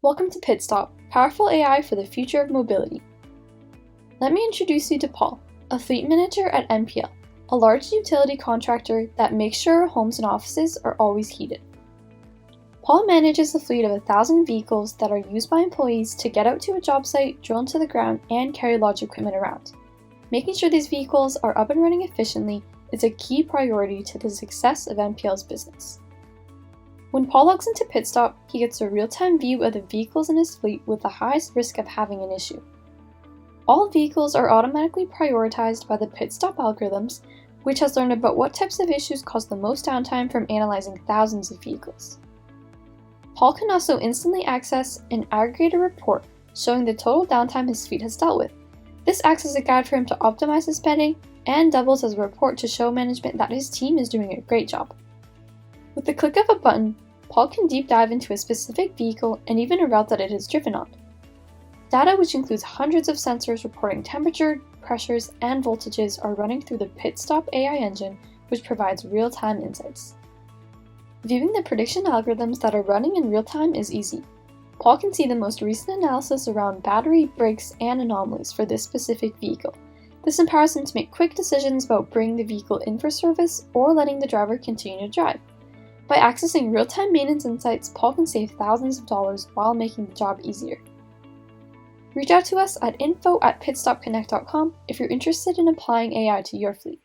Welcome to Pitstop, powerful AI for the future of mobility. Let me introduce you to Paul, a fleet manager at NPL, a large utility contractor that makes sure our homes and offices are always heated. Paul manages a fleet of 1,000 vehicles that are used by employees to get out to a job site, drill into the ground, and carry large equipment around. Making sure these vehicles are up and running efficiently is a key priority to the success of NPL's business. When Paul logs into Pitstop, he gets a real-time view of the vehicles in his fleet with the highest risk of having an issue. All vehicles are automatically prioritized by the Pitstop algorithms, which has learned about what types of issues cause the most downtime from analyzing thousands of vehicles. Paul can also instantly access and aggregate a report showing the total downtime his fleet has dealt with. This acts as a guide for him to optimize his spending and doubles as a report to show management that his team is doing a great job. With the click of a button, Paul can deep dive into a specific vehicle and even a route that it has driven on. Data, which includes hundreds of sensors reporting temperature, pressures, and voltages, are running through the Pitstop AI engine, which provides real-time insights. Viewing the prediction algorithms that are running in real time is easy. Paul can see the most recent analysis around battery, brakes, and anomalies for this specific vehicle. This empowers him to make quick decisions about bringing the vehicle in for service or letting the driver continue to drive. By accessing real-time maintenance insights, Paul can save thousands of dollars while making the job easier. Reach out to us at info@pitstopconnect.com if you're interested in applying AI to your fleet.